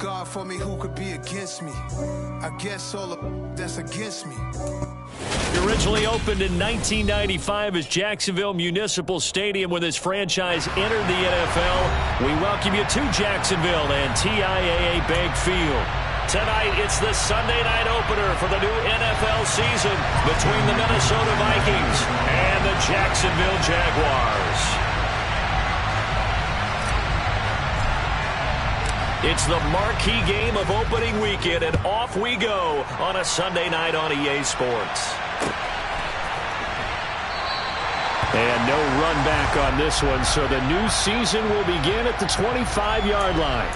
God for me, who could be against me? I guess all of that's against me. It originally opened in 1995 as Jacksonville Municipal Stadium when this franchise entered the NFL. We welcome you to Jacksonville and TIAA Bank Field. Tonight, it's the Sunday night opener for the new NFL season between the Minnesota Vikings and the Jacksonville Jaguars. It's the marquee game of opening weekend, and off we go on a Sunday night on EA Sports. And no run back on this one, so the new season will begin at the 25-yard line.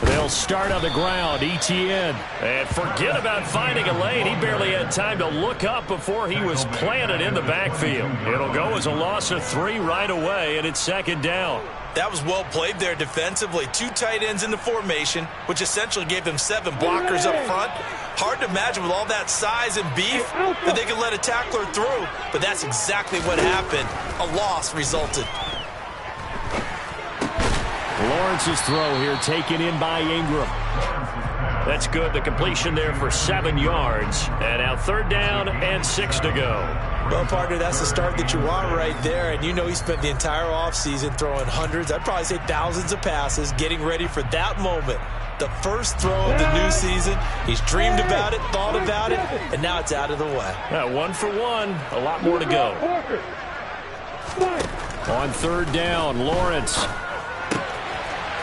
They'll start on the ground. Etienne. And forget about finding a lane. He barely had time to look up before he was planted in the backfield. It'll go as a loss of 3 right away, and it's second down. That was well played there defensively. 2 tight ends in the formation, which essentially gave them 7 blockers up front. Hard to imagine with all that size and beef that they could let a tackler through, but that's exactly what happened. A loss resulted. Lawrence's throw here taken in by Ingram. That's good. The completion there for 7 yards. And now third down and 6 to go. Well, partner, that's the start that you want right there. And you know he spent the entire offseason throwing hundreds, I'd probably say thousands of passes, getting ready for that moment. The first throw of the new season. He's dreamed about it, thought about it, and now it's out of the way. 1 for 1. A lot more to go. On third down, Lawrence.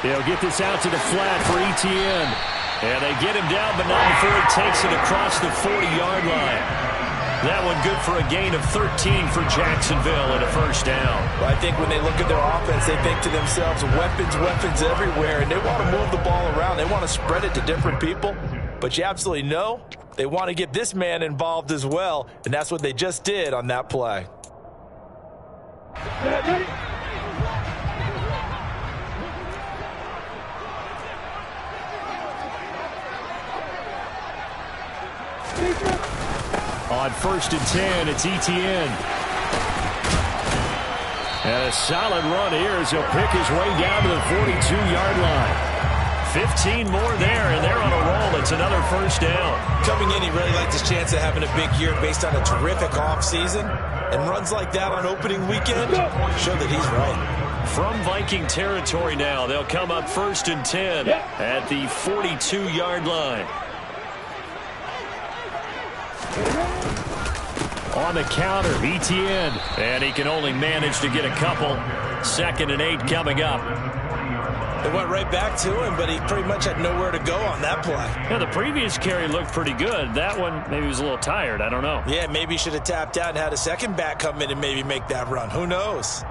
They'll get this out to the flat for Etienne. And they get him down, but not before he takes it across the 40-yard line. That one good for a gain of 13 for Jacksonville and a first down. Well, I think when they look at their offense, they think to themselves, weapons, weapons everywhere, and they want to move the ball around. They want to spread it to different people. But you absolutely know they want to get this man involved as well, and that's what they just did on that play. On first and 10, it's Etienne. And a solid run here as he'll pick his way down to the 42-yard line. 15 more there, and they're on a roll. It's another first down. Coming in, he really liked his chance of having a big year based on a terrific offseason. And runs like that on opening weekend show that he's right. From Viking territory now, they'll come up first and 10 at the 42-yard line. On the counter, Etienne. And he can only manage to get a couple. 2nd and 8 coming up. They went right back to him, but he pretty much had nowhere to go on that play. Yeah, the previous carry looked pretty good. That one, maybe he was a little tired. I don't know. Yeah, maybe he should have tapped out and had a second back come in and maybe make that run. Who knows?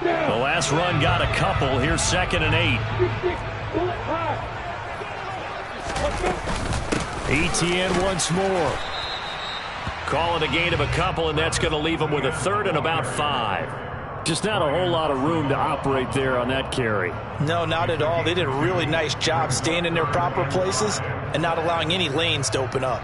The last run got a couple. Here's 2nd and 8. Etienne once more. Call it a gain of a couple, and that's going to leave him with a 3rd and about 5. Just not a whole lot of room to operate there on that carry. No, not at all. They did a really nice job staying in their proper places and not allowing any lanes to open up.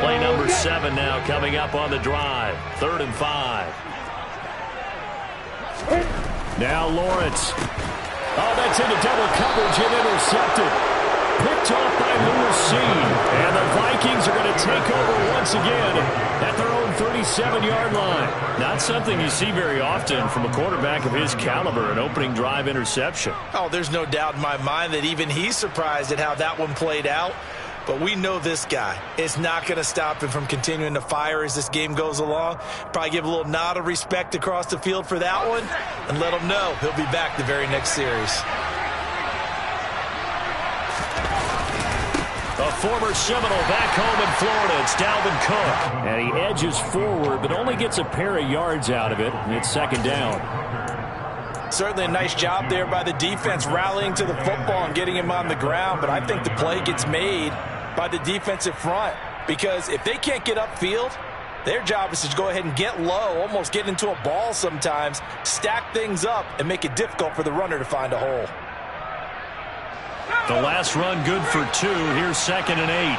Play number 7 now coming up on the drive. 3rd and 5. Now Lawrence. Oh, that's into double coverage and intercepted. Picked off by Lewis. And the Vikings are going to take over once again at their own 37-yard line. Not something you see very often from a quarterback of his caliber, an opening drive interception. Oh, there's no doubt in my mind that even he's surprised at how that one played out. but we know this guy. It's not going to stop him from continuing to fire as this game goes along. Probably give a little nod of respect across the field for that one and let him know he'll be back the very next series. A former Seminole back home in Florida. It's Dalvin Cook. And he edges forward, but only gets a pair of yards out of it. And it's second down. Certainly a nice job there by the defense rallying to the football and getting him on the ground. But I think the play gets made by the defensive front. Because if they can't get upfield, their job is to go ahead and get low, almost get into a ball sometimes, stack things up, and make it difficult for the runner to find a hole. The last run good for 2. Here's 2nd and 8.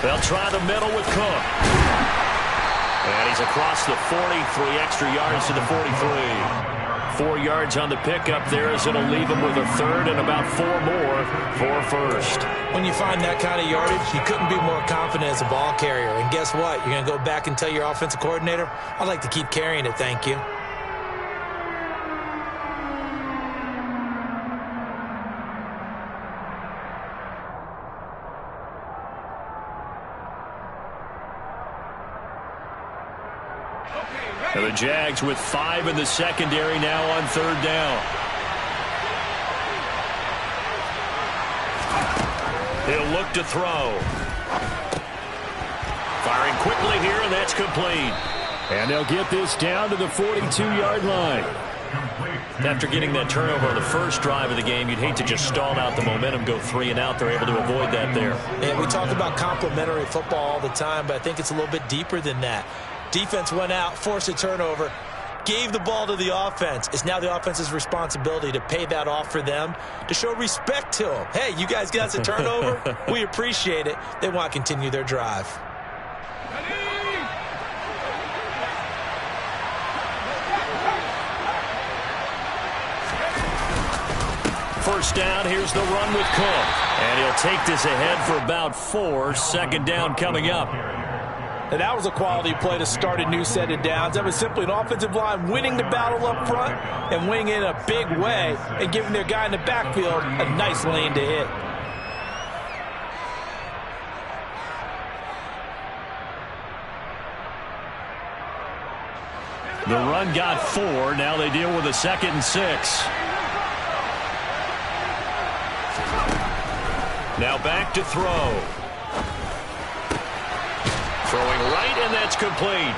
They'll try the middle with Cook. And he's across the 40, 3 extra yards to the 43. 4 yards on the pickup there as it'll leave him with a third and about 4 more for first. When you find that kind of yardage, you couldn't be more confident as a ball carrier. And guess what? You're going to go back and tell your offensive coordinator, I'd like to keep carrying it, thank you. And the Jags with 5 in the secondary now on 3rd down. He'll look to throw. Firing quickly here, and that's complete. And they'll get this down to the 42-yard line. After getting that turnover on the first drive of the game, you'd hate to just stall out the momentum, go 3 and out. They're able to avoid that there. And we talk about complementary football all the time, but I think it's a little bit deeper than that. Defense went out, forced a turnover, gave the ball to the offense. It's now the offense's responsibility to pay that off for them, to show respect to them. Hey, you guys got us a turnover. We appreciate it. They want to continue their drive. First down, here's the run with Cook. And he'll take this ahead for about 4. 2nd down coming up. And that was a quality play to start a new set of downs. That was simply an offensive line winning the battle up front and winning it in a big way and giving their guy in the backfield a nice lane to hit. The run got 4. Now they deal with a 2nd and 6. Now back to throw. Throwing right, and that's complete.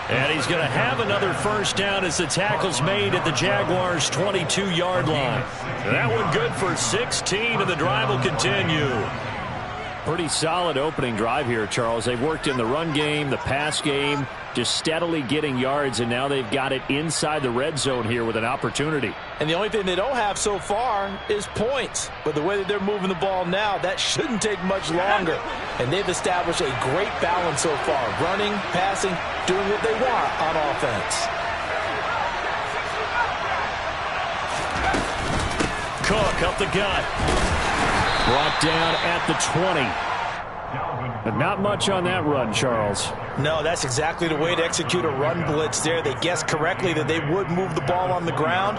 And he's going to have another first down as the tackle's made at the Jaguars' 22-yard line. That one good for 16, and the drive will continue. Pretty solid opening drive here, Charles. They've worked in the run game, the pass game, just steadily getting yards, and now they've got it inside the red zone here with an opportunity. And the only thing they don't have so far is points. But the way that they're moving the ball now, that shouldn't take much longer. And they've established a great balance so far, running, passing, doing what they want on offense. Cook up the gut. Brought down at the 20. But not much on that run, Charles. No, that's exactly the way to execute a run blitz there. They guessed correctly that they would move the ball on the ground,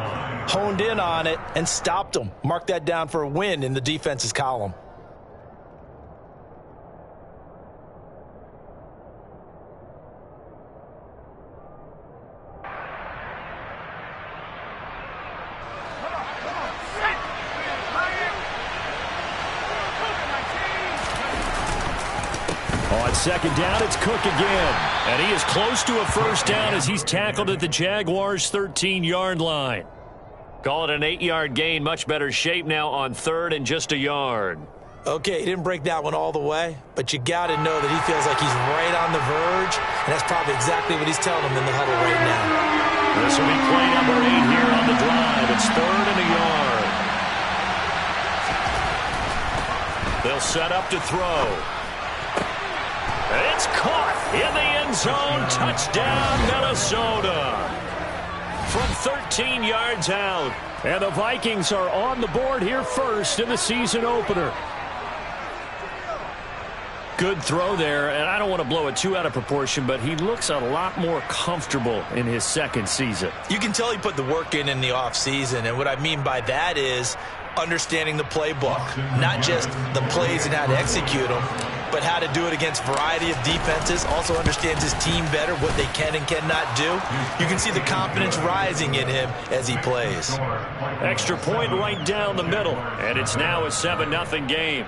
honed in on it, and stopped them. Mark that down for a win in the defense's column. On second down, it's Cook again. And he is close to a first down as he's tackled at the Jaguars' 13-yard line. Call it an 8-yard gain. Much better shape now on 3rd and just a yard. Okay, he didn't break that one all the way, but you got to know that he feels like he's right on the verge, and that's probably exactly what he's telling them in the huddle right now. This will be play number 8 here on the drive. It's 3rd and a yard. They'll set up to throw. It's caught in the end zone. Touchdown, Minnesota. From 13 yards out. And the Vikings are on the board here first in the season opener. good throw there, and I don't want to blow it too out of proportion, but he looks a lot more comfortable in his second season. You can tell he put the work in the offseason, and what I mean by that is understanding the playbook, not just the plays and how to execute them, but how to do it against a variety of defenses. Also understands his team better, what they can and cannot do. You can see the confidence rising in him as he plays. Extra point right down the middle, and it's now a 7-0 game.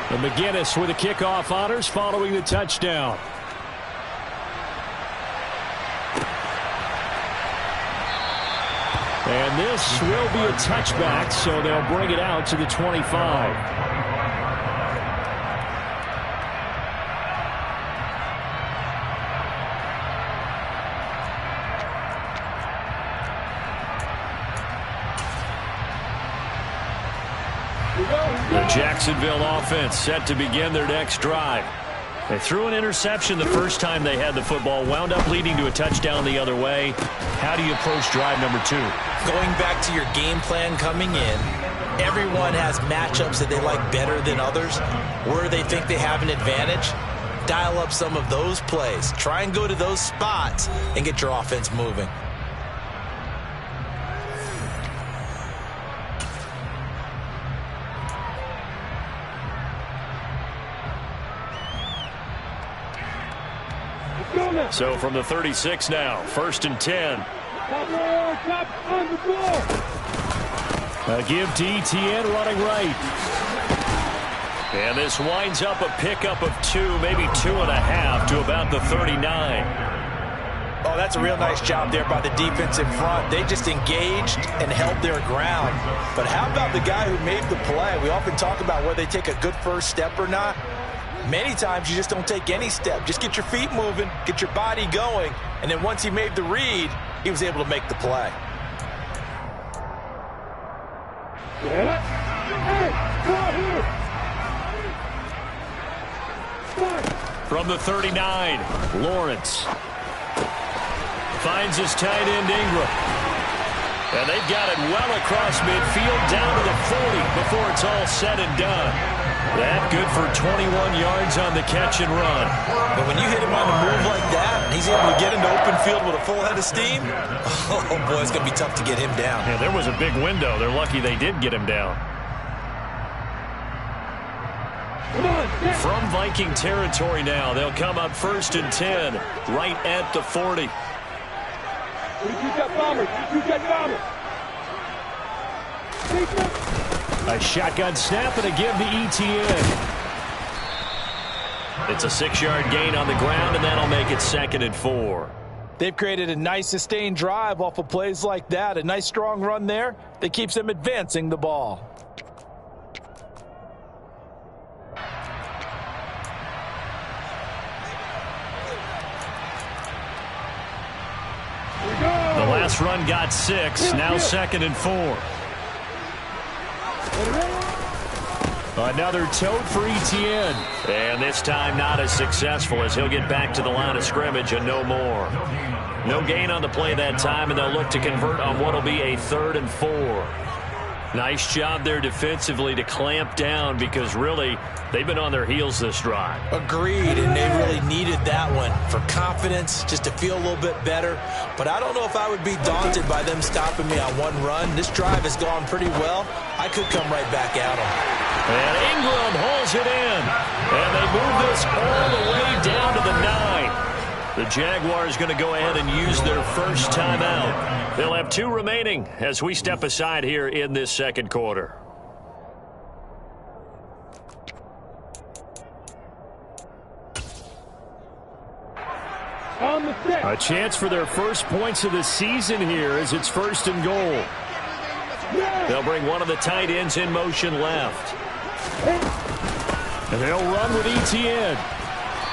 And McGinnis with the kickoff honors following the touchdown. And this will be a touchback, so they'll bring it out to the 25. The Jacksonville offense set to begin their next drive. They threw an interception the first time they had the football, wound up leading to a touchdown the other way. How do you approach drive number 2? Going back to your game plan coming in, everyone has matchups that they like better than others, where they think they have an advantage. Dial up some of those plays. Try and go to those spots and get your offense moving. So from the 36 now, 1st and 10. A give to Etienne running right. And this winds up a pickup of 2, maybe 2.5 to about the 39. Oh, that's a real nice job there by the defense in front. They just engaged and held their ground. But how about the guy who made the play? We often talk about whether they take a good first step or not. Many times you just don't take any step. Just get your feet moving, get your body going, and then once he made the read, he was able to make the play. From the 39, Lawrence finds his tight end Ingram. And they've got it well across midfield down to the 40 before it's all said and done. That good for 21 yards on the catch and run. But when you hit him on the move like that, he's able to get into open field with a full head of steam. Oh, boy, it's going to be tough to get him down. Yeah, there was a big window. They're lucky they did get him down. From Viking territory now, they'll come up 1st and 10, right at the 40. A shotgun snap and a give to Etienne. It's a 6-yard gain on the ground, and that'll make it 2nd and 4. They've created a nice sustained drive off of plays like that. A nice strong run there that keeps them advancing the ball. The last run got 6, now 2nd and 4. Another tote for Etienne. And this time not as successful as he'll get back to the line of scrimmage and no more. No gain on the play that time, and they'll look to convert on what will be a 3rd and 4. Nice job there defensively to clamp down because really they've been on their heels this drive. Agreed, and they really needed that one for confidence, just to feel a little bit better. But I don't know if I would be daunted by them stopping me on one run. This drive has gone pretty well. I could come right back at them. And Ingram holds it in. And they move this all the way down to the 9. The Jaguars going to go ahead and use their first timeout. They'll have 2 remaining as we step aside here in this second quarter. A chance for their first points of the season here as it's 1st and goal. They'll bring one of the tight ends in motion left. And they'll run with Etienne.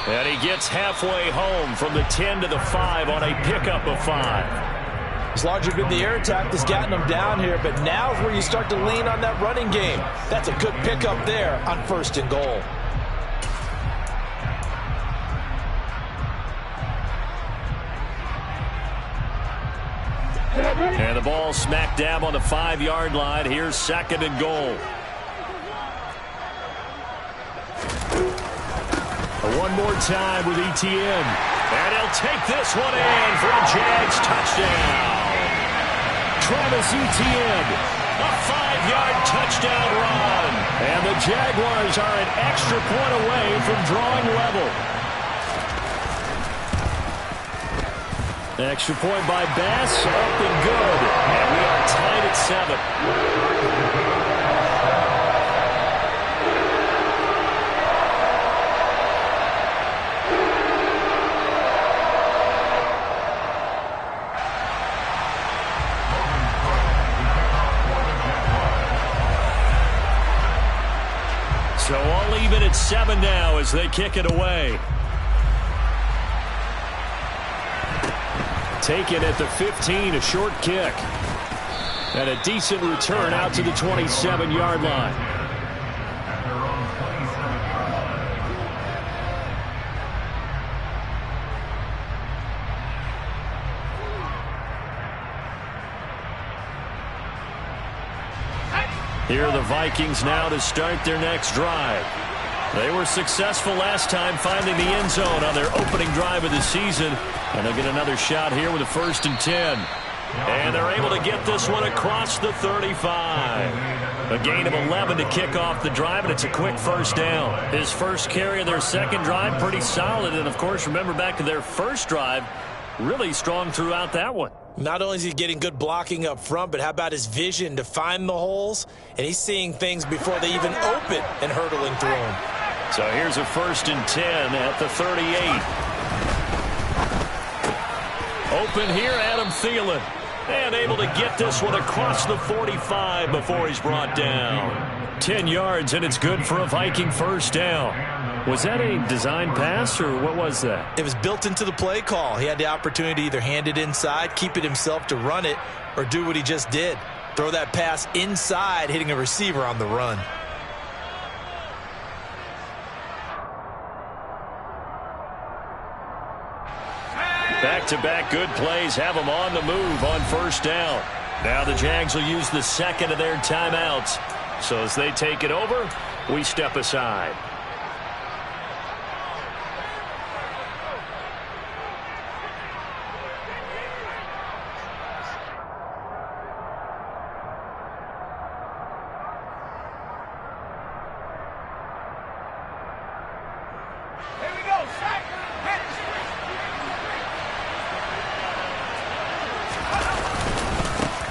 And he gets halfway home from the 10 to the 5 on a pickup of 5. It's largely been the air attack that's gotten them down here, but now is where you start to lean on that running game. That's a good pickup there on 1st and goal. And the ball smack dab on the 5-yard line. Here's 2nd and goal. One more time with ETN. And he'll take this one in for a Jags touchdown. Travis Etienne, a 5-yard touchdown run. And the Jaguars are an extra point away from drawing level. Extra point by Bass, up and good. And we are tied at 7. So all even at 7 now as they kick it away. Taken at the 15, a short kick. And a decent return out to the 27-yard line. Here are the Vikings now to start their next drive. They were successful last time finding the end zone on their opening drive of the season. And they'll get another shot here with a 1st and 10. And they're able to get this one across the 35. A gain of 11 to kick off the drive, and it's a quick 1st down. His first carry of their 2nd drive, pretty solid. And, of course, remember back to their 1st drive, really strong throughout that one. Not only is he getting good blocking up front, but how about his vision to find the holes? And he's seeing things before they even open and hurdling through them. So here's a 1st and 10 at the 38. Open here, Adam Thielen. And able to get this one across the 45 before he's brought down. 10 yards, and it's good for a Viking 1st down. Was that a design pass, or what was that? It was built into the play call. He had the opportunity to either hand it inside, keep it himself to run it, or do what he just did. Throw that pass inside, hitting a receiver on the run. Back-to-back good plays have them on the move on 1st down. Now the Jags will use the 2nd of their timeouts. So as they take it over, we step aside.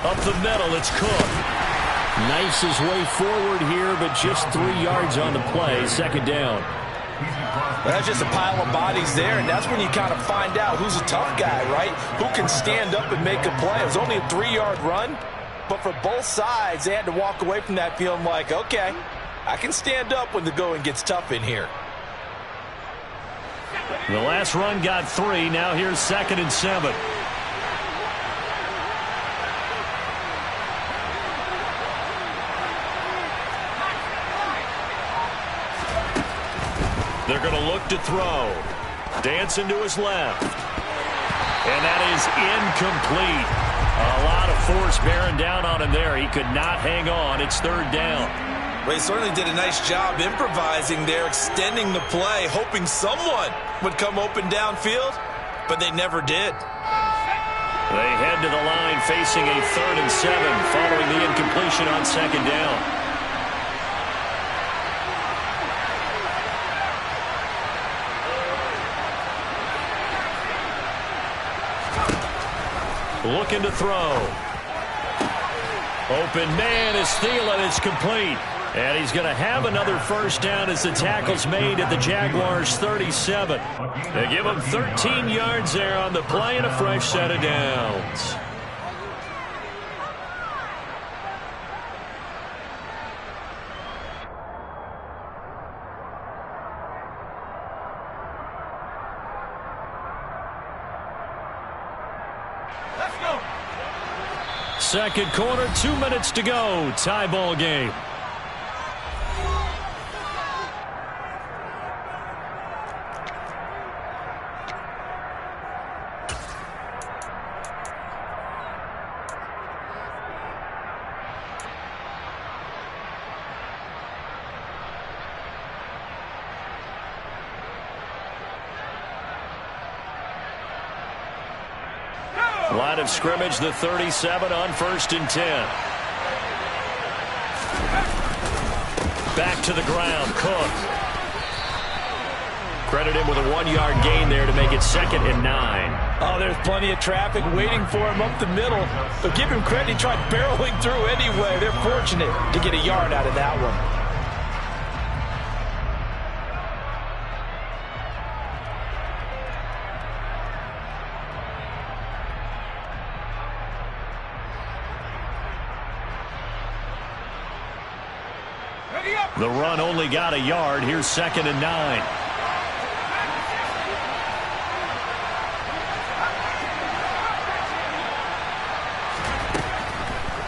Up the middle, it's Cook. Nice his way forward here, but just 3 yards on the play. 2nd down. Well, that's just a pile of bodies there, and that's when you kind of find out who's a tough guy, right? Who can stand up and make a play. It was only a 3-yard run, but for both sides, they had to walk away from that feeling like, okay, I can stand up when the going gets tough in here. The last run got 3. Now here's 2nd and 7. They're going to look to throw. Dancing to his left. And that is incomplete. A lot of force bearing down on him there. He could not hang on. It's 3rd down. Well, he certainly did a nice job improvising there, extending the play, hoping someone would come open downfield, but they never did. They head to the line facing a 3rd and 7 following the incompletion on 2nd down. Looking to throw. Open man is Thielen. It's complete. And he's going to have another 1st down as the tackle's made at the Jaguars' 37. They give him 13 yards there on the play and a fresh set of downs. second quarter, 2 minutes to go. Tie ball game. Line of scrimmage, the 37 on 1st and 10. Back to the ground, Cook. Credit him with a 1-yard gain there to make it 2nd and 9. Oh, there's plenty of traffic waiting for him up the middle. But give him credit, he tried barreling through anyway. They're fortunate to get a yard out of that one. The run only got a yard. Here's 2nd and 9.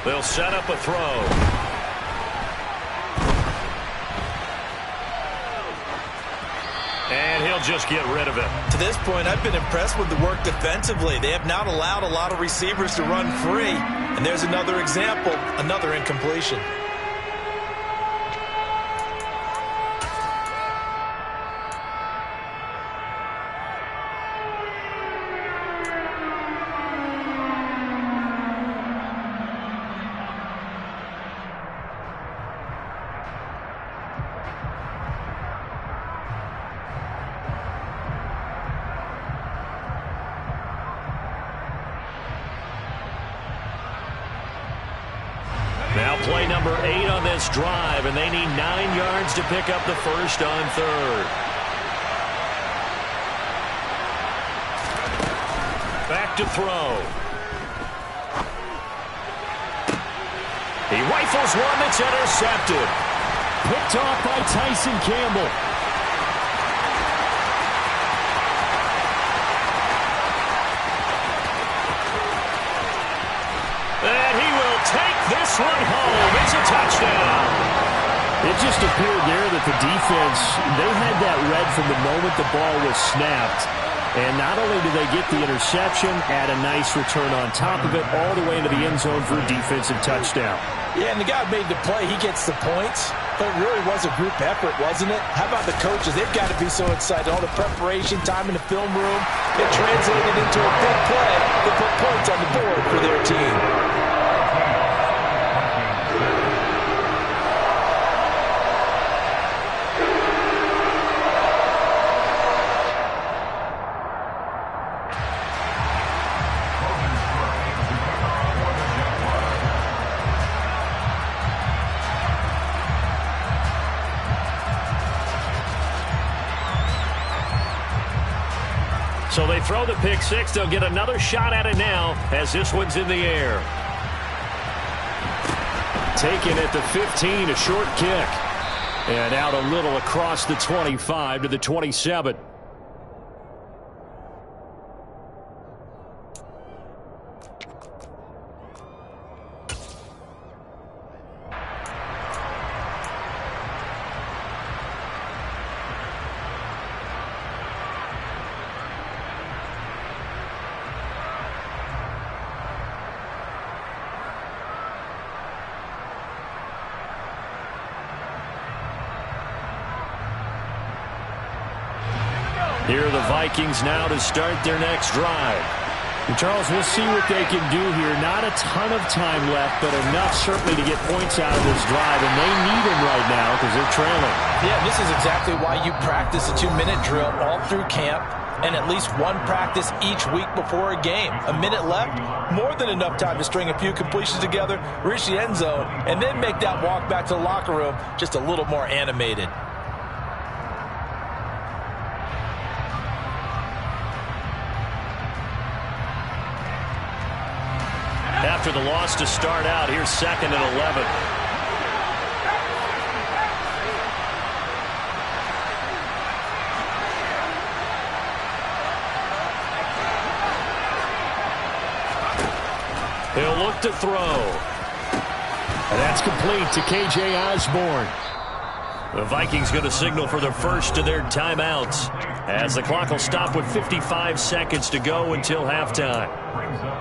They'll set up a throw. And he'll just get rid of it. To this point, I've been impressed with the work defensively. They have not allowed a lot of receivers to run free. And there's another example, another incompletion. Now play number 8 on this drive, and they need 9 yards to pick up the first on 3rd. Back to throw. He rifles one that's intercepted. Picked off by Tyson Campbell. And he will take this one home. It's a touchdown. It just appeared there that the defense, they had that read from the moment the ball was snapped. And not only did they get the interception, add a nice return on top of it, all the way into the end zone for a defensive touchdown. Yeah, and the guy made the play. He gets the points. But it really was a group effort, wasn't it? How about the coaches? They've got to be so excited. All the preparation, time in the film room, it translated into a big play that put points on the board for their team. So they throw the pick six. They'll get another shot at it now as this one's in the air. Taken at the 15, a short kick. And out a little across the 25 to the 27. Here are the Vikings now to start their next drive. And Charles, we'll see what they can do here. Not a ton of time left, but enough certainly to get points out of this drive. And they need them right now because they're trailing. Yeah, this is exactly why you practice a 2-minute drill all through camp and at least one practice each week before a game. A minute left, more than enough time to string a few completions together, reach the end zone, and then make that walk back to the locker room just a little more animated. After the loss to start out, here's 2nd and 11. He'll look to throw. And that's complete to K.J. Osborne. The Vikings going to signal for the first of their timeouts as the clock will stop with 55 seconds to go until halftime.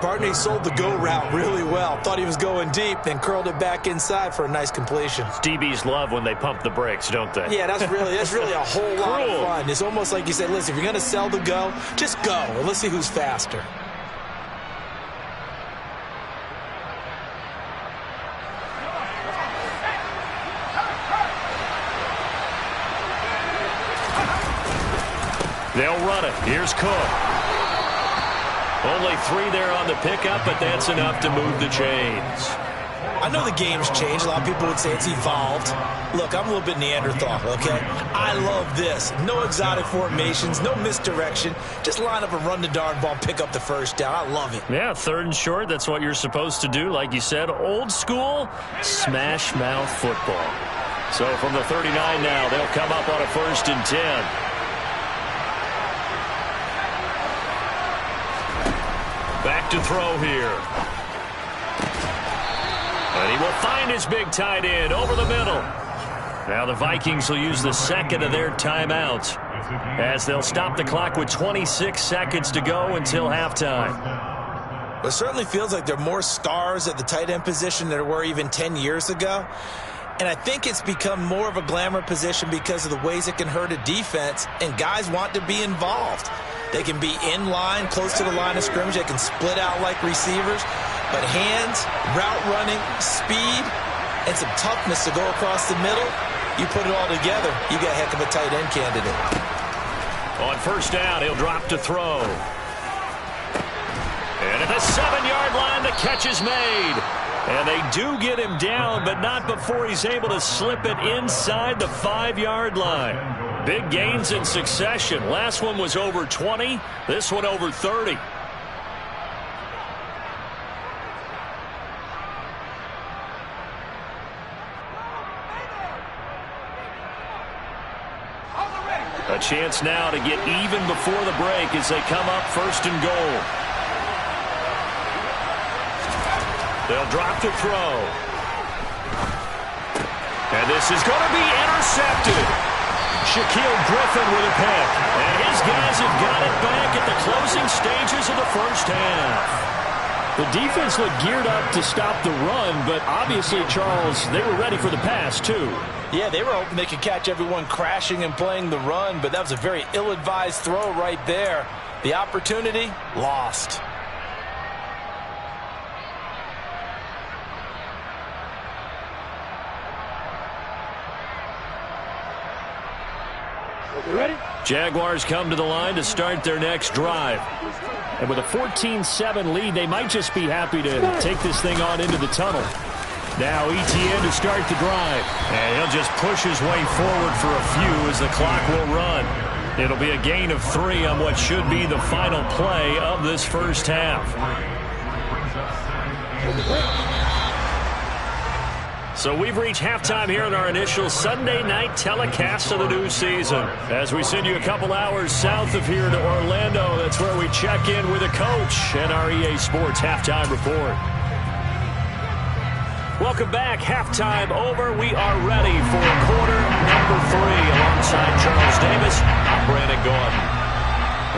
Barney sold the go route really well. Thought he was going deep, then curled it back inside for a nice completion. DBs love when they pump the brakes, don't they? Yeah, that's really a whole lot of fun. It's almost like you said, listen, if you're going to sell the go, just go. And let's see who's faster. They'll run it. Here's Cook. Only 3 there on the pickup, but that's enough to move the chains. I know the game's changed. A lot of people would say it's evolved. Look, I'm a little bit Neanderthal, okay? I love this. No exotic formations, no misdirection. Just line up and run the darn ball and pick up the first down. I love it. Yeah, 3rd and short. That's what you're supposed to do. Like you said, old school, smash mouth football. So from the 39 now, they'll come up on a 1st and 10. Back to throw here. And he will find his big tight end over the middle. Now the Vikings will use the 2nd of their timeouts as they'll stop the clock with 26 seconds to go until halftime. It certainly feels like there are more stars at the tight end position than there were even 10 years ago. And I think it's become more of a glamour position because of the ways it can hurt a defense, and guys want to be involved. They can be in line, close to the line of scrimmage. They can split out like receivers. But hands, route running, speed, and some toughness to go across the middle, you put it all together, you got a heck of a tight end candidate. On 1st down, he'll drop to throw. And at the 7-yard line, the catch is made. And they do get him down, but not before he's able to slip it inside the 5-yard line. Big gains in succession. Last one was over 20. This one over 30. A chance now to get even before the break as they come up 1st and goal. They'll drop to throw. And this is going to be intercepted. Shaquille Griffin with a pick. And his guys have got it back at the closing stages of the 1st half. The defense looked geared up to stop the run, but obviously, Charles, they were ready for the pass, too. Yeah, they were hoping they could catch everyone crashing and playing the run, but that was a very ill-advised throw right there. The opportunity, lost. Ready? Jaguars come to the line to start their next drive. And with a 14-7 lead, they might just be happy to take this thing on into the tunnel. Now ETN to start the drive. And he'll just push his way forward for a few as the clock will run. It'll be a gain of 3 on what should be the final play of this 1st half. So we've reached halftime here in our initial Sunday night telecast of the new season. As we send you a couple hours south of here to Orlando, that's where we check in with a coach and our EA Sports Halftime Report. Welcome back. Halftime over. We are ready for quarter number 3 alongside Charles Davis. I'm Brandon Gordon.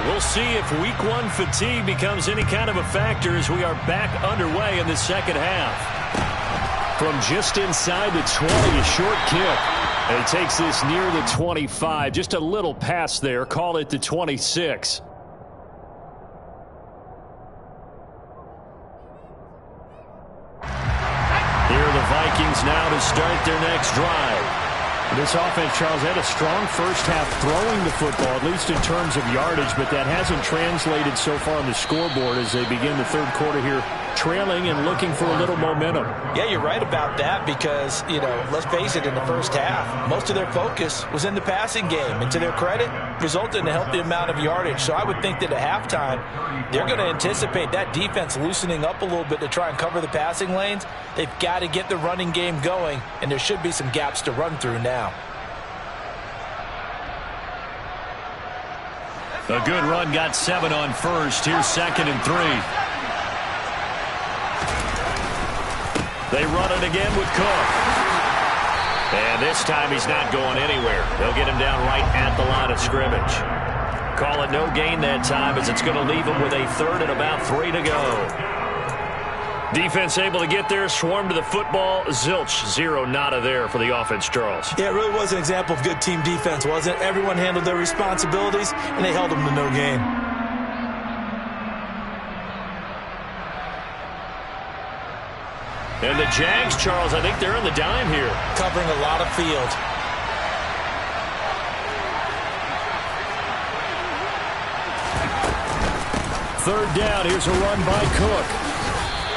We'll see if week 1 fatigue becomes any kind of a factor as we are back underway in the 2nd half. From just inside the 20, a short kick. And he takes this near the 25. Just a little pass there. Call it the 26. Here are the Vikings now to start their next drive. This offense, Charles, had a strong 1st half throwing the football, at least in terms of yardage, but that hasn't translated so far on the scoreboard as they begin the 3rd quarter here, trailing and looking for a little momentum. Yeah, you're right about that because, you know, let's face it, in the 1st half, most of their focus was in the passing game. And to their credit, resulted in a healthy amount of yardage. So I would think that at halftime, they're going to anticipate that defense loosening up a little bit to try and cover the passing lanes. They've got to get the running game going, and there should be some gaps to run through now. A good run, got 7 on 1st. Here's 2nd and 3. They run it again with Cook. And this time he's not going anywhere. They'll get him down right at the line of scrimmage. Call it no gain that time as it's going to leave him with a third and about 3 to go. Defense able to get there, swarm to the football. Zilch, 0 nada there for the offense, Charles. Yeah, it really was an example of good team defense, wasn't it? Everyone handled their responsibilities, and they held them to no gain. And the Jags, Charles, I think they're on the dime here. Covering a lot of field. Third down, here's a run by Cook.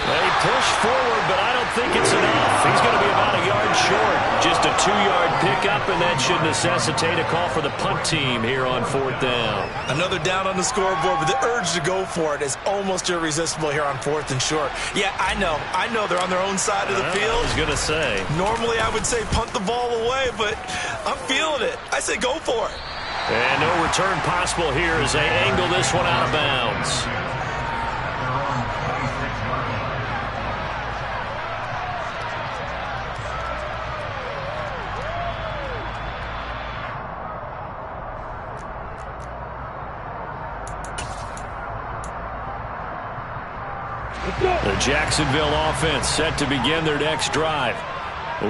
They push forward, but I don't think it's enough. He's going to be about a yard short. Just a 2-yard pickup, and that should necessitate a call for the punt team here on 4th down. Another down on the scoreboard, but the urge to go for it is almost irresistible here on 4th and short. Yeah, I know they're on their own side of the field. I was going to say. Normally I would say punt the ball away, but I'm feeling it. I say go for it. And no return possible here as they angle this one out of bounds. The Jacksonville offense set to begin their next drive.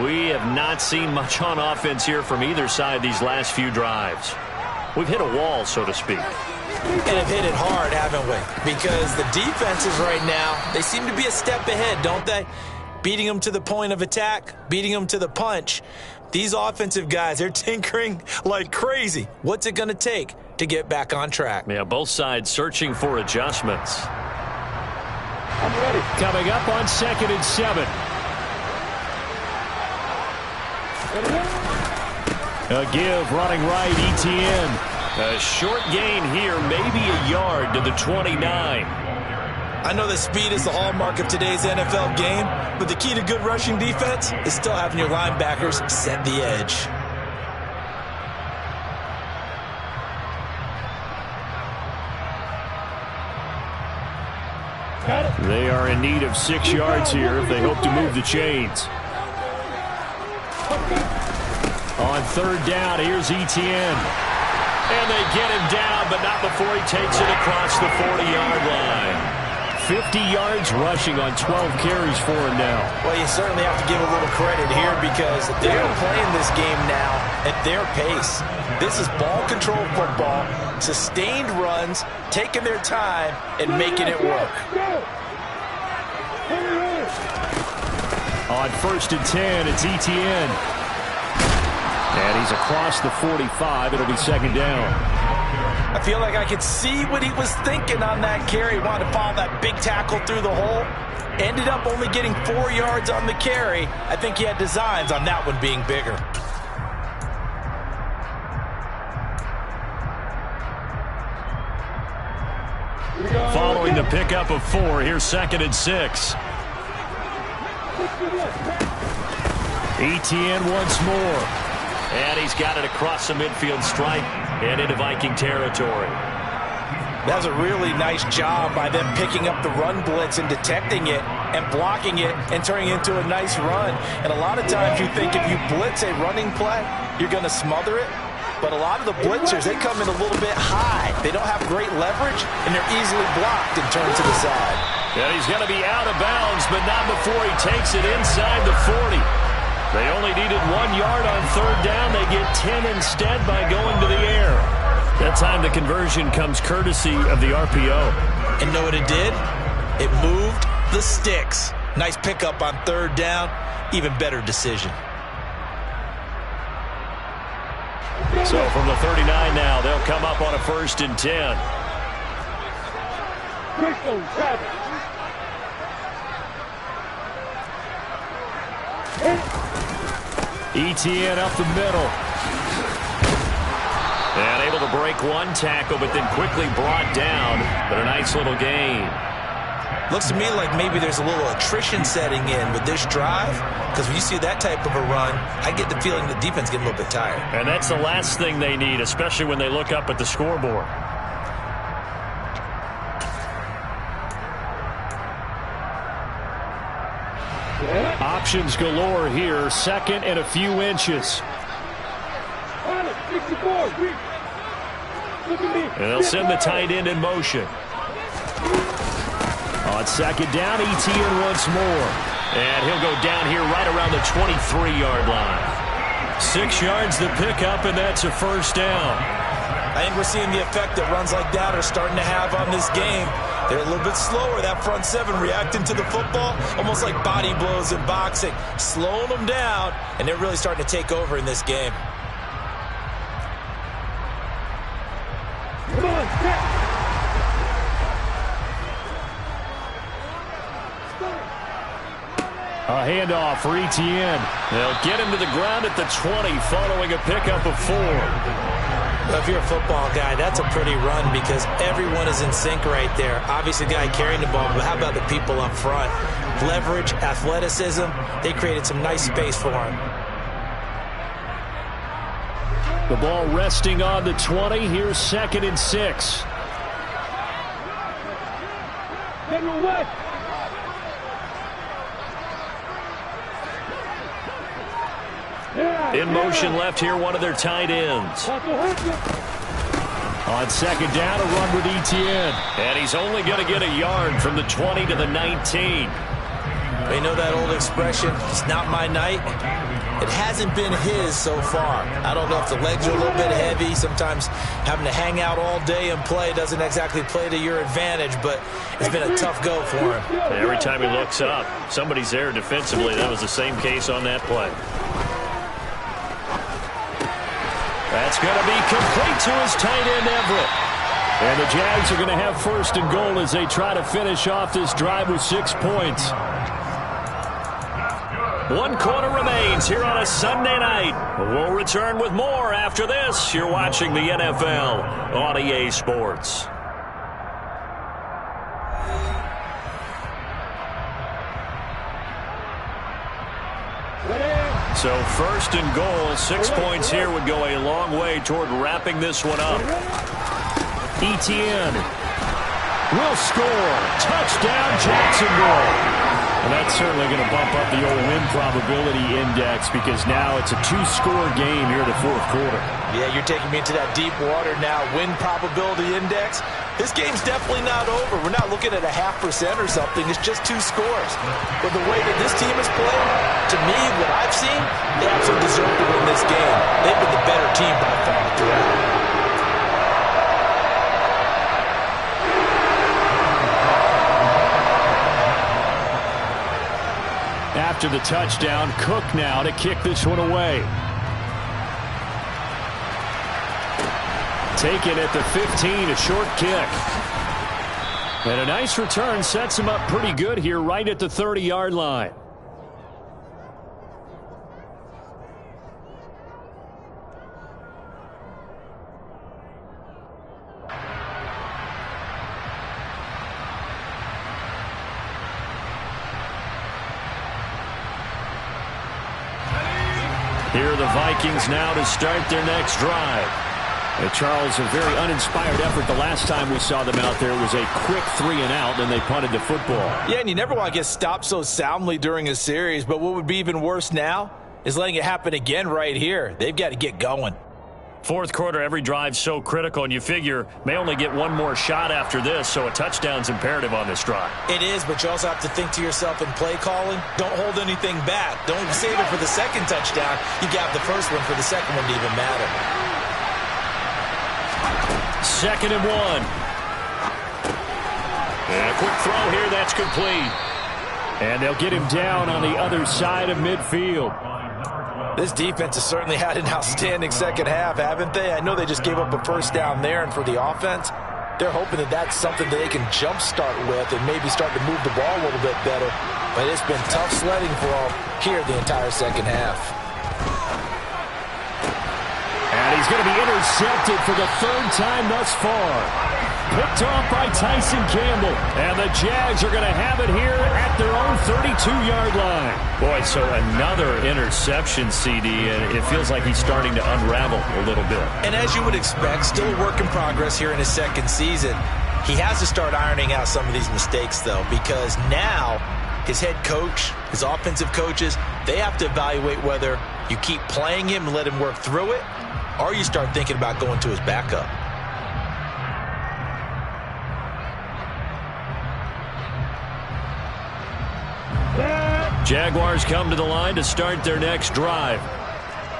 We have not seen much on offense here from either side these last few drives. We've hit a wall, so to speak. And have hit it hard, haven't we? Because the defenses right now, they seem to be a step ahead, don't they? Beating them to the point of attack, beating them to the punch. These offensive guys, they're tinkering like crazy. What's it going to take to get back on track? Yeah, both sides searching for adjustments. Coming up on 2nd and 7. A give running right, ETN. A short gain here, maybe a yard to the 29. I know that speed is the hallmark of today's NFL game, but the key to good rushing defense is still having your linebackers set the edge. They are in need of 6 yards here if they hope to move the chains. On 3rd down, here's ETN. And they get him down, but not before he takes it across the 40-yard line. 50 yards rushing on 12 carries for him now. Well, you certainly have to give a little credit here because they're playing this game now at their pace. This is ball control football, sustained runs, taking their time, and making it work. On 1st and 10, it's ETN. And he's across the 45. It'll be 2nd down. I feel like I could see what he was thinking on that carry. He wanted to follow that big tackle through the hole. Ended up only getting 4 yards on the carry. I think he had designs on that one being bigger. Following the pickup of 4, here's 2nd and 6. ETN once more. And he's got it across the midfield stripe and into Viking territory. That was a really nice job by them picking up the run blitz and detecting it and blocking it and turning it into a nice run. And a lot of times you think if you blitz a running play, you're going to smother it. But a lot of the blitzers, they come in a little bit high. They don't have great leverage, and they're easily blocked and turned to the side. Yeah, he's going to be out of bounds, but not before he takes it inside the 40. They only needed 1 yard on 3rd down. They get 10 instead by going to the air. That time the conversion comes courtesy of the RPO. And know what it did? It moved the sticks. Nice pickup on 3rd down. Even better decision. So from the 39 now, they'll come up on a 1st and 10. ETN up the middle. And able to break one tackle, but then quickly brought down. But a nice little gain. Looks to me like maybe there's a little attrition setting in with this drive, because when you see that type of a run, I get the feeling the defense getting a little bit tired. And that's the last thing they need, especially when they look up at the scoreboard. On Options galore here. Second and a few inches. And they'll send the tight end in motion. On second down, Etienne once more. And he'll go down here right around the 23-yard line. 6 yards the pickup, and that's a first down. I think we're seeing the effect that runs like that are starting to have on this game. They're a little bit slower, that front seven reacting to the football, almost like body blows in boxing, slowing them down, and they're really starting to take over in this game. Come on, A handoff for Etienne. They'll get him to the ground at the 20 following a pickup of 4. Well, if you're a football guy, that's a pretty run because everyone is in sync right there. Obviously, the guy carrying the ball, but how about the people up front? Leverage, athleticism, they created some nice space for him. The ball resting on the 20. Here's 2nd and 6. In motion left here, one of their tight ends. On second down, a run with Etienne. And he's only going to get a yard from the 20 to the 19. You know that old expression, it's not my night? It hasn't been his so far. I don't know if the legs are a little bit heavy. Sometimes having to hang out all day and play doesn't exactly play to your advantage, but it's been a tough go for him. Every time he looks up, somebody's there defensively. That was the same case on that play. That's going to be complete to his tight end, Everett. And the Jags are going to have 1st and goal as they try to finish off this drive with 6 points. 1 quarter remains here on a Sunday night. We'll return with more after this. You're watching the NFL on EA Sports. So 1st and goal, 6 points here would go a long way toward wrapping this one up. Etienne will score. Touchdown, Jacksonville. And that's certainly going to bump up the old win probability index because now it's a 2-score game here in the 4th quarter. Yeah, you're taking me into that deep water now. Win probability index. This game's definitely not over. We're not looking at a 0.5% or something. It's just 2 scores. But the way that this team has played, to me, what I've seen, they absolutely deserve to win this game. They've been the better team by far throughout. After the touchdown, Cook now to kick this one away. Taken at the 15, a short kick. And a nice return sets him up pretty good here right at the 30-yard line. Here are the Vikings now to start their next drive. And Charles, a very uninspired effort. The last time we saw them out there was a quick 3-and-out, and they punted the football. Yeah, and you never want to get stopped so soundly during a series, but what would be even worse now is letting it happen again right here. They've got to get going. 4th quarter, every drive's so critical, and you figure may only get one more shot after this, so a touchdown's imperative on this drive. It is, but you also have to think to yourself in play calling, don't hold anything back. Don't save it for the second touchdown. You got the first one for the second one to even matter. 2nd and 1. And a quick throw here, that's complete. And they'll get him down on the other side of midfield. This defense has certainly had an outstanding second half, haven't they? I know they just gave up a first down there, and for the offense, they're hoping that that's something that they can jumpstart with and maybe start to move the ball a little bit better. But it's been tough sledding for them here the entire second half. And he's going to be intercepted for the 3rd time thus far. Picked off by Tyson Campbell. And the Jags are going to have it here at their own 32-yard line. Boy, so another interception, CD, and it feels like he's starting to unravel a little bit. And as you would expect, still a work in progress here in his second season. He has to start ironing out some of these mistakes, though, because now his head coach, his offensive coaches, they have to evaluate whether you keep playing him and let him work through it, or you start thinking about going to his backup. Jaguars come to the line to start their next drive.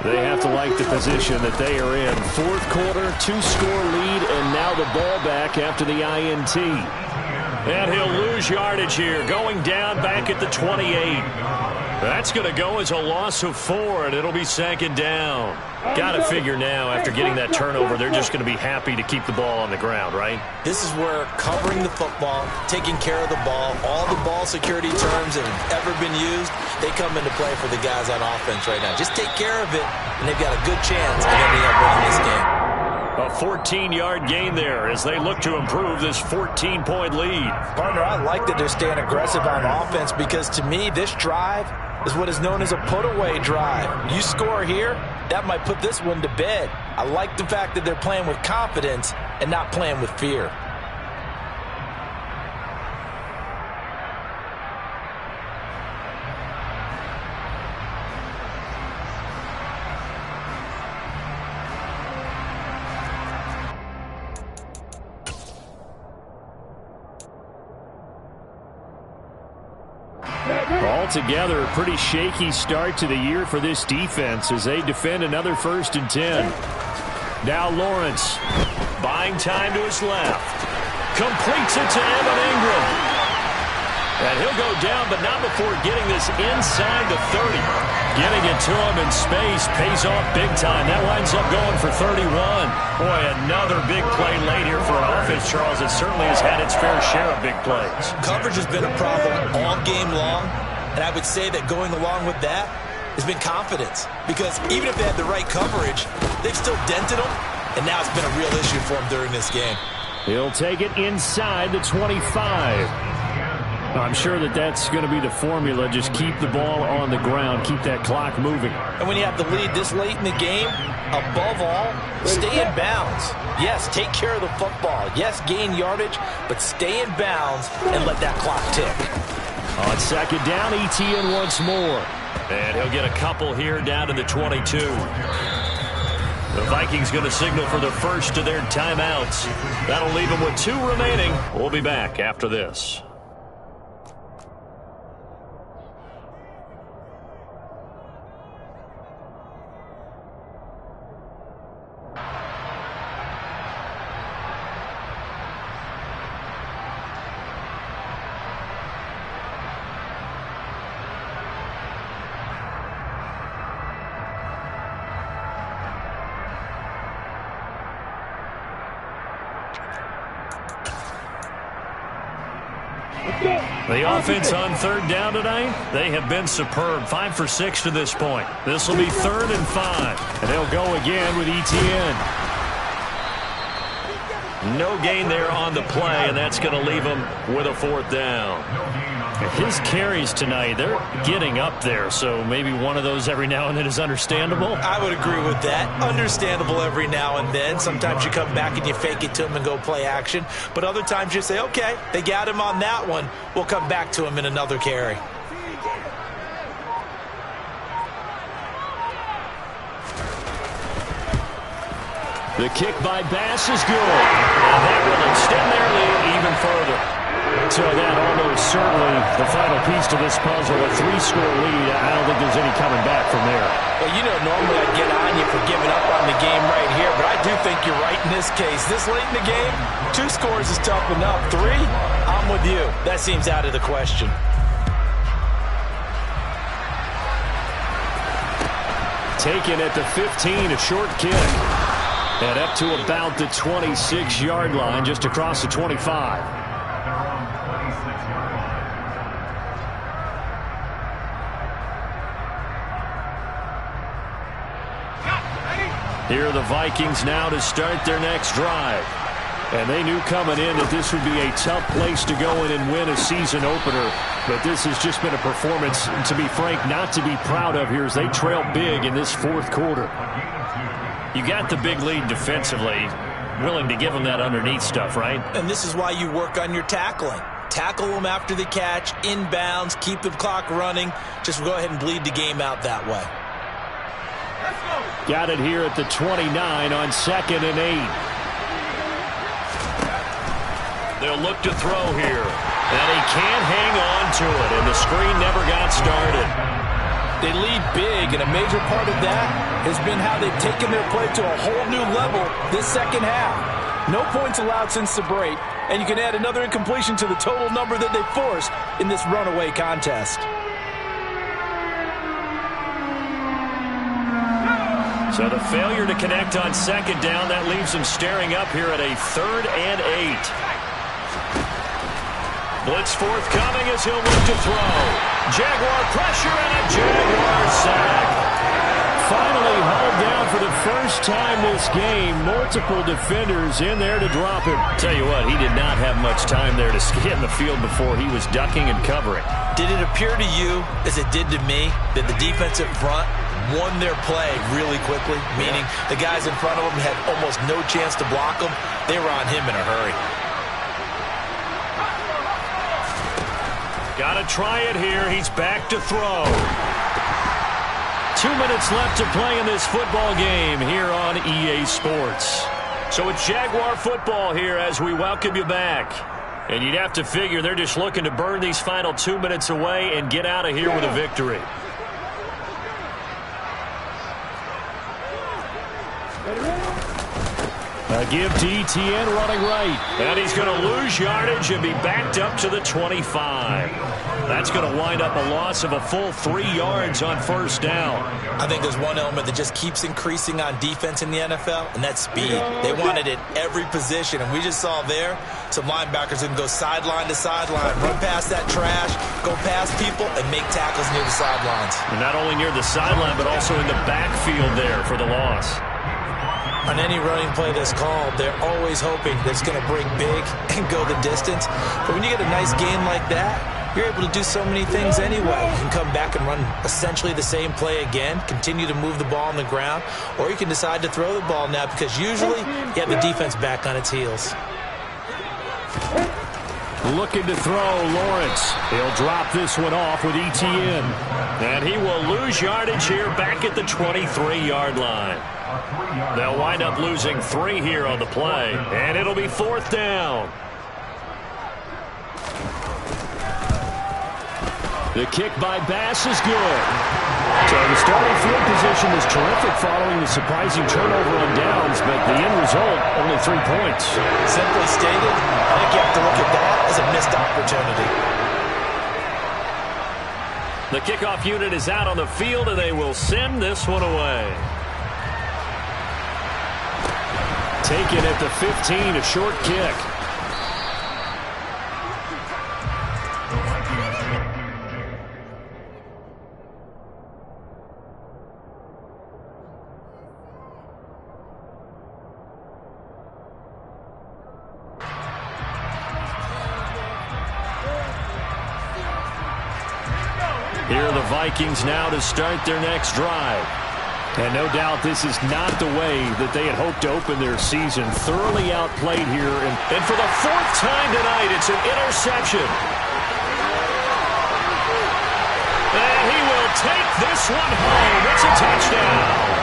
They have to like the position that they are in. Fourth quarter, 2-score lead, and now the ball back after the INT. And he'll lose yardage here, going down back at the 28. That's going to go as a loss of 4, and it'll be second down. Got to figure now, after getting that turnover, they're just going to be happy to keep the ball on the ground, right? This is where covering the football, taking care of the ball, all the ball security terms that have ever been used, they come into play for the guys on offense right now. Just take care of it, and they've got a good chance of ending up winning this game. A 14-yard gain there as they look to improve this 14-point lead. Partner, I like that they're staying aggressive on offense because, to me, this drive is what is known as a put-away drive. You score here, that might put this one to bed. I like the fact that they're playing with confidence and not playing with fear. Altogether, a pretty shaky start to the year for this defense as they defend another 1st and 10. Now Lawrence, buying time to his left. Completes it to Evan Ingram. And he'll go down, but not before getting this inside the 30. Getting it to him in space pays off big time. That winds up going for 31. Boy, another big play late here for an offense, Charles. It certainly has had its fair share of big plays. Coverage has been a problem all game long. And I would say that going along with that has been confidence. Because even if they had the right coverage, they've still dented them. And now it's been a real issue for them during this game. He'll take it inside the 25. I'm sure that that's going to be the formula. Just keep the ball on the ground. Keep that clock moving. And when you have the lead this late in the game, above all, stay in bounds. Yes, take care of the football. Yes, gain yardage, but stay in bounds and let that clock tick. On second down, ETN once more. And he'll get a couple here down to the 22. The Vikings going to signal for the first of their timeouts. That'll leave them with 2 remaining. We'll be back after this. The offense on third down tonight, they have been superb. 5 for 6 to this point. This will be 3rd and 5. And they'll go again with ETN. No gain there on the play, and that's going to leave them with a 4th down. His carries tonight, they're getting up there, so maybe one of those every now and then is understandable. I would agree with that. Understandable every now and then. Sometimes you come back and you fake it to him and go play action. But other times you say, okay, they got him on that one. We'll come back to him in another carry. The kick by Bass is good. And that will extend their lead even further. So that almost certainly the final piece to this puzzle, a 3-score lead. I don't think there's any coming back from there. Well, you know, normally I'd get on you for giving up on the game right here, but I do think you're right in this case. This late in the game, 2 scores is tough enough. 3, I'm with you. That seems out of the question. Taken at the 15, a short kick. And up to about the 26-yard line, just across the 25. Here are the Vikings now to start their next drive. And they knew coming in that this would be a tough place to go in and win a season opener. But this has just been a performance, to be frank, not to be proud of here as they trail big in this 4th quarter. You got the big lead defensively, willing to give them that underneath stuff, right? And this is why you work on your tackling. Tackle them after the catch, inbounds, keep the clock running. Just go ahead and bleed the game out that way. Got it here at the 29 on 2nd and 8. They'll look to throw here. And he can't hang on to it, and the screen never got started. They lead big, and a major part of that has been how they've taken their play to a whole new level this second half. No points allowed since the break, and you can add another incompletion to the total number that they forced in this runaway contest. So the failure to connect on 2nd down, that leaves them staring up here at a 3rd and 8. Blitz forthcoming as he'll look to throw. Jaguar pressure and a Jaguar sack. Finally hauled down for the first time this game. Multiple defenders in there to drop him. Tell you what, he did not have much time there to get in the field before he was ducking and covering. Did it appear to you, as it did to me, that the defensive front won their play really quickly? Meaning the guys in front of them had almost no chance to block them. They were on him in a hurry. Got to try it here. He's back to throw. 2 minutes left to play in this football game here on EA Sports. So it's Jaguar football here as we welcome you back. And you'd have to figure they're just looking to burn these final 2 minutes away and get out of here with a victory. A give to ETN running right. And he's going to lose yardage and be backed up to the 25. That's going to wind up a loss of a full 3 yards on 1st down. I think there's one element that just keeps increasing on defense in the NFL, and that's speed. They want it at every position, and we just saw there some linebackers who can go sideline to sideline, run past that trash, go past people, and make tackles near the sidelines. And not only near the sideline, but also in the backfield there for the loss. On any running play that's called, they're always hoping that it's going to break big and go the distance. But when you get a nice game like that, you're able to do so many things anyway. You can come back and run essentially the same play again, continue to move the ball on the ground, or you can decide to throw the ball now because usually you have the defense back on its heels. Looking to throw, Lawrence. He'll drop this one off with ETN. And he will lose yardage here back at the 23-yard line. They'll wind up losing 3 here on the play, and it'll be 4th down. The kick by Bass is good. So the starting field position was terrific following the surprising turnover on downs, but the end result, only 3 points. Simply stated, I think you have to look at that as a missed opportunity. The kickoff unit is out on the field, and they will send this one away. Taken at the 15, a short kick. Here are the Vikings now to start their next drive. And no doubt this is not the way that they had hoped to open their season. Thoroughly outplayed here. And for the 4th time tonight, it's an interception. And he will take this one home. It's a touchdown.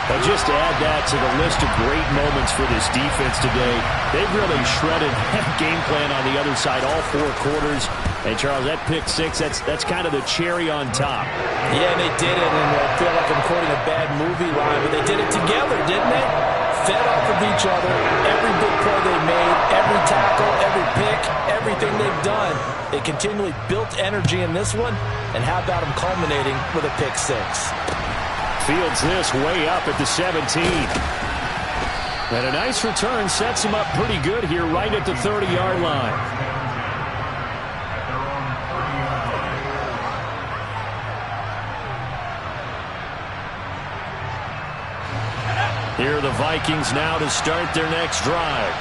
And just to add that to the list of great moments for this defense today, they've really shredded that game plan on the other side all 4 quarters. And, Charles, that pick 6, that's kind of the cherry on top. Yeah, and they did it, and I feel like I'm quoting a bad movie line, but they did it together, didn't they? Fed off of each other, every big play they made, every tackle, every pick, everything they've done. They continually built energy in this one, and how about them culminating with a pick 6? Fields this way up at the 17. And a nice return sets him up pretty good here right at the 30-yard line. Here are the Vikings now to start their next drive.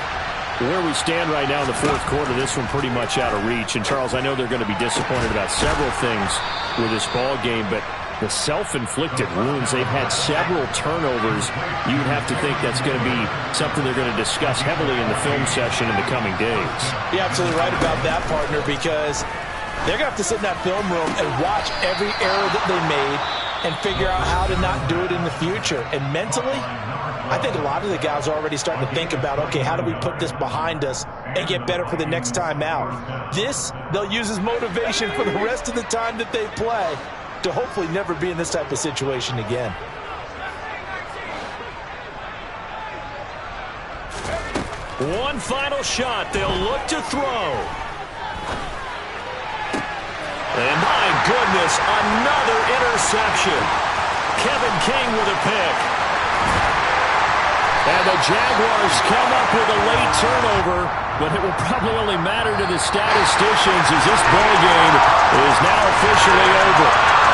Where we stand right now in the 4th quarter, this one pretty much out of reach. And, Charles, I know they're going to be disappointed about several things with this ball game, but The self-inflicted wounds, they've had several turnovers. You would have to think that's going to be something they're going to discuss heavily in the film session in the coming days. You're absolutely right about that, partner, because they're going to have to sit in that film room and watch every error that they made and figure out how to not do it in the future. And mentally, I think a lot of the guys are already starting to think about, okay, how do we put this behind us and get better for the next time out? This, they'll use as motivation for the rest of the time that they play to hopefully never be in this type of situation again. One final shot. They'll look to throw. And my goodness, another interception. Kevin King with a pick. And the Jaguars come up with a late turnover, but it will probably only matter to the statisticians as this ball game is now officially over.